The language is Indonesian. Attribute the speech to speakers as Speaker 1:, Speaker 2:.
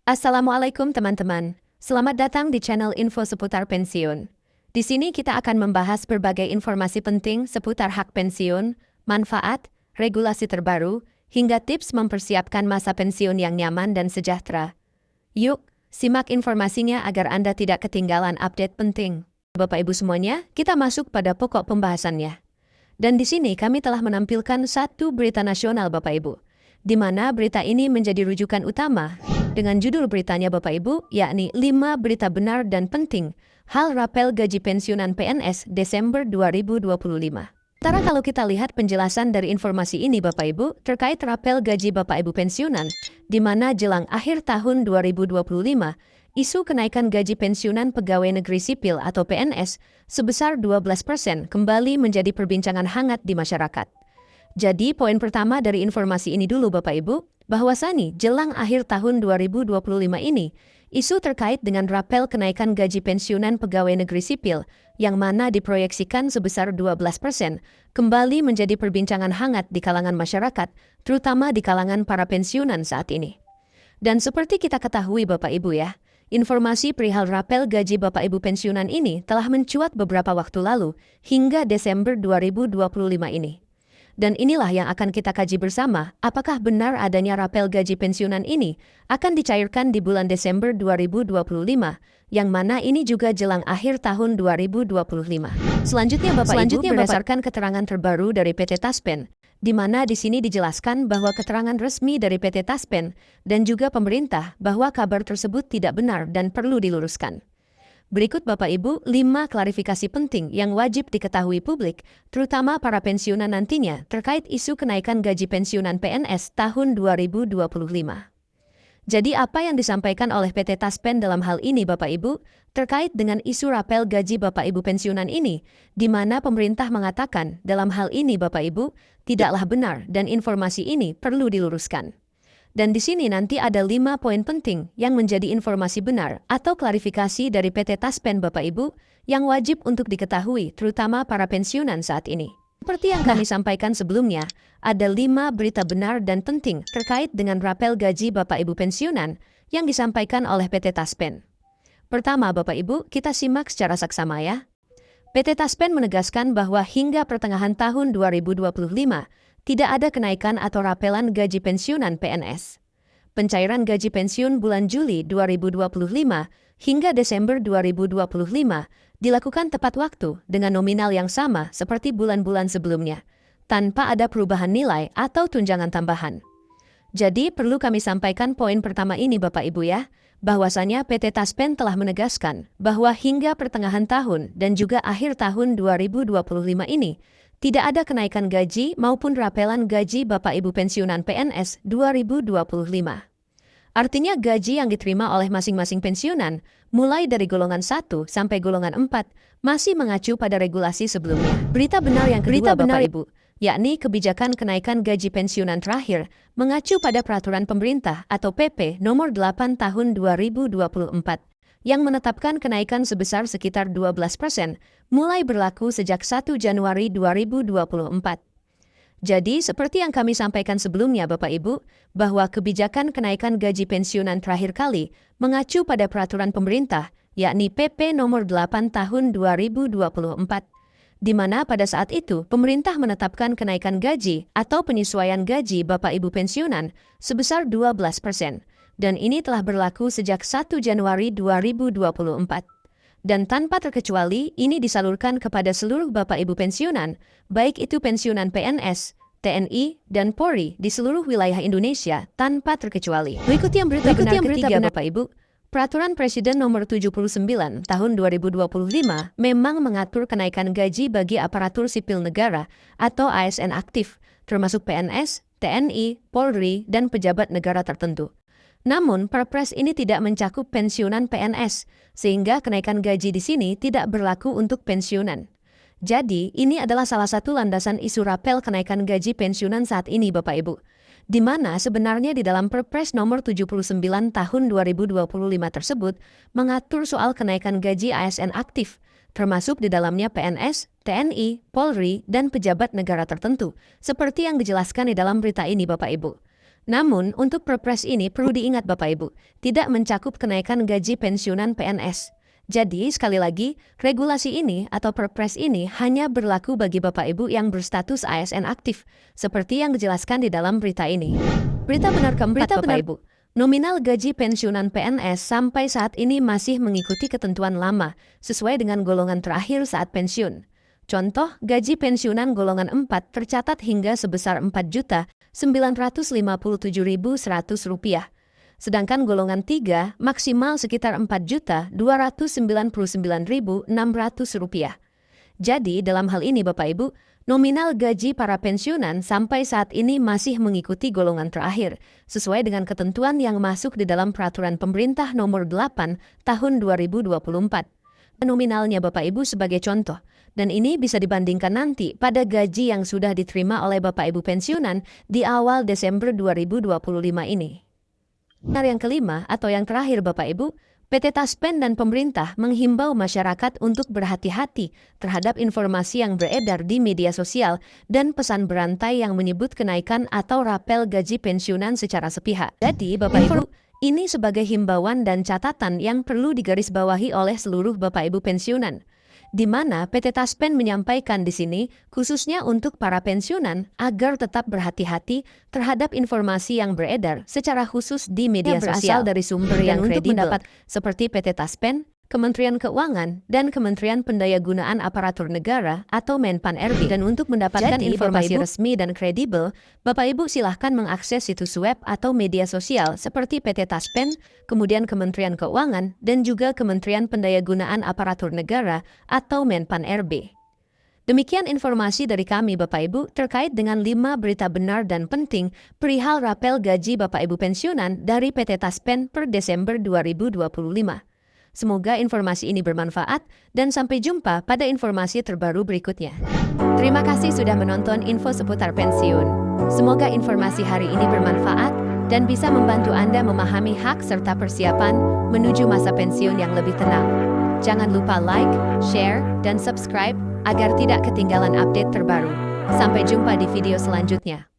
Speaker 1: Assalamualaikum teman-teman. Selamat datang di channel info seputar pensiun. Di sini kita akan membahas berbagai informasi penting seputar hak pensiun, manfaat, regulasi terbaru, hingga tips mempersiapkan masa pensiun yang nyaman dan sejahtera. Yuk, simak informasinya agar Anda tidak ketinggalan update penting. Bapak Ibu semuanya, kita masuk pada pokok pembahasannya. Dan di sini kami telah menampilkan satu berita nasional Bapak Ibu, di mana berita ini menjadi rujukan utama dengan judul beritanya Bapak Ibu, yakni 5 berita benar dan penting hal rapel gaji pensiunan PNS Desember 2025. Sementara kalau kita lihat penjelasan dari informasi ini Bapak Ibu terkait rapel gaji Bapak Ibu pensiunan, di mana jelang akhir tahun 2025, isu kenaikan gaji pensiunan pegawai negeri sipil atau PNS sebesar 12% kembali menjadi perbincangan hangat di masyarakat. Jadi poin pertama dari informasi ini dulu Bapak Ibu, bahwasanya jelang akhir tahun 2025 ini, isu terkait dengan rapel kenaikan gaji pensiunan pegawai negeri sipil yang mana diproyeksikan sebesar 12% kembali menjadi perbincangan hangat di kalangan masyarakat, terutama di kalangan para pensiunan saat ini. Dan seperti kita ketahui Bapak Ibu ya, informasi perihal rapel gaji Bapak Ibu pensiunan ini telah mencuat beberapa waktu lalu hingga Desember 2025 ini. Dan inilah yang akan kita kaji bersama, apakah benar adanya rapel gaji pensiunan ini akan dicairkan di bulan Desember 2025, yang mana ini juga jelang akhir tahun 2025. Selanjutnya Bapak Ibu, berdasarkan keterangan terbaru dari PT Taspen, di mana di sini dijelaskan bahwa keterangan resmi dari PT Taspen dan juga pemerintah bahwa kabar tersebut tidak benar dan perlu diluruskan. Berikut Bapak Ibu 5 klarifikasi penting yang wajib diketahui publik, terutama para pensiunan nantinya terkait isu kenaikan gaji pensiunan PNS tahun 2025. Jadi apa yang disampaikan oleh PT Taspen dalam hal ini Bapak Ibu, terkait dengan isu rapel gaji Bapak Ibu pensiunan ini, di mana pemerintah mengatakan dalam hal ini Bapak Ibu tidaklah benar dan informasi ini perlu diluruskan. Dan di sini nanti ada 5 poin penting yang menjadi informasi benar atau klarifikasi dari PT Taspen Bapak Ibu yang wajib untuk diketahui terutama para pensiunan saat ini. Seperti yang kami sampaikan sebelumnya, ada 5 berita benar dan penting terkait dengan rapel gaji Bapak Ibu pensiunan yang disampaikan oleh PT Taspen. Pertama Bapak Ibu, kita simak secara saksama ya. PT Taspen menegaskan bahwa hingga pertengahan tahun 2025, tidak ada kenaikan atau rapelan gaji pensiunan PNS. Pencairan gaji pensiun bulan Juli 2025 hingga Desember 2025 dilakukan tepat waktu dengan nominal yang sama seperti bulan-bulan sebelumnya, tanpa ada perubahan nilai atau tunjangan tambahan. Jadi perlu kami sampaikan poin pertama ini Bapak Ibu ya, bahwasanya PT Taspen telah menegaskan bahwa hingga pertengahan tahun dan juga akhir tahun 2025 ini, tidak ada kenaikan gaji maupun rapelan gaji Bapak Ibu pensiunan PNS 2025. Artinya gaji yang diterima oleh masing-masing pensiunan, mulai dari golongan 1 sampai golongan 4, masih mengacu pada regulasi sebelumnya. Berita benar yang kedua Bapak Ibu, yakni kebijakan kenaikan gaji pensiunan terakhir, mengacu pada peraturan pemerintah atau PP nomor 8 tahun 2024. Yang menetapkan kenaikan sebesar sekitar 12%, mulai berlaku sejak 1 Januari 2024. Jadi, seperti yang kami sampaikan sebelumnya Bapak Ibu, bahwa kebijakan kenaikan gaji pensiunan terakhir kali mengacu pada peraturan pemerintah, yakni PP nomor 8 tahun 2024, di mana pada saat itu pemerintah menetapkan kenaikan gaji atau penyesuaian gaji Bapak Ibu pensiunan sebesar 12%. Dan ini telah berlaku sejak 1 Januari 2024. Dan tanpa terkecuali, ini disalurkan kepada seluruh Bapak Ibu pensiunan, baik itu pensiunan PNS, TNI, dan Polri di seluruh wilayah Indonesia tanpa terkecuali. Berikut yang berita benar ketiga Bapak Ibu. Peraturan Presiden nomor 79 tahun 2025 memang mengatur kenaikan gaji bagi aparatur sipil negara atau ASN aktif, termasuk PNS, TNI, Polri, dan pejabat negara tertentu. Namun, Perpres ini tidak mencakup pensiunan PNS, sehingga kenaikan gaji di sini tidak berlaku untuk pensiunan. Jadi, ini adalah salah satu landasan isu rapel kenaikan gaji pensiunan saat ini Bapak Ibu, di mana sebenarnya di dalam Perpres nomor 79 tahun 2025 tersebut mengatur soal kenaikan gaji ASN aktif, termasuk di dalamnya PNS, TNI, Polri, dan pejabat negara tertentu, seperti yang dijelaskan di dalam berita ini Bapak Ibu. Namun, untuk perpres ini perlu diingat Bapak Ibu, tidak mencakup kenaikan gaji pensiunan PNS. Jadi, sekali lagi, regulasi ini atau perpres ini hanya berlaku bagi Bapak Ibu yang berstatus ASN aktif, seperti yang dijelaskan di dalam berita ini. Berita benar keempat Bapak Ibu. Nominal gaji pensiunan PNS sampai saat ini masih mengikuti ketentuan lama, sesuai dengan golongan terakhir saat pensiun. Contoh, gaji pensiunan golongan 4 tercatat hingga sebesar Rp4.957.100. Sedangkan golongan 3 maksimal sekitar Rp4.299.600. Jadi, dalam hal ini Bapak Ibu, nominal gaji para pensiunan sampai saat ini masih mengikuti golongan terakhir, sesuai dengan ketentuan yang masuk di dalam Peraturan Pemerintah Nomor 8 Tahun 2024. Nominalnya Bapak Ibu sebagai contoh, dan ini bisa dibandingkan nanti pada gaji yang sudah diterima oleh Bapak Ibu pensiunan di awal Desember 2025 ini. Yang kelima atau yang terakhir Bapak Ibu, PT Taspen dan pemerintah menghimbau masyarakat untuk berhati-hati terhadap informasi yang beredar di media sosial dan pesan berantai yang menyebut kenaikan atau rapel gaji pensiunan secara sepihak. Jadi Bapak Ibu, ini sebagai himbauan dan catatan yang perlu digarisbawahi oleh seluruh Bapak Ibu pensiunan, di mana PT Taspen menyampaikan di sini khususnya untuk para pensiunan agar tetap berhati-hati terhadap informasi yang beredar secara khusus di media sosial dari sumber yang kredibel seperti PT Taspen, Kementerian Keuangan, dan Kementerian Pendayagunaan Aparatur Negara atau Menpan-RB. Dan untuk mendapatkan informasi resmi dan kredibel, Bapak Ibu silahkan mengakses situs web atau media sosial seperti PT Taspen, kemudian Kementerian Keuangan, dan juga Kementerian Pendayagunaan Aparatur Negara atau Menpan-RB. Demikian informasi dari kami Bapak Ibu terkait dengan 5 berita benar dan penting perihal rapel gaji Bapak Ibu pensiunan dari PT Taspen per Desember 2025. Semoga informasi ini bermanfaat dan sampai jumpa pada informasi terbaru berikutnya. Terima kasih sudah menonton info seputar pensiun. Semoga informasi hari ini bermanfaat dan bisa membantu Anda memahami hak serta persiapan menuju masa pensiun yang lebih tenang. Jangan lupa like, share, dan subscribe agar tidak ketinggalan update terbaru. Sampai jumpa di video selanjutnya.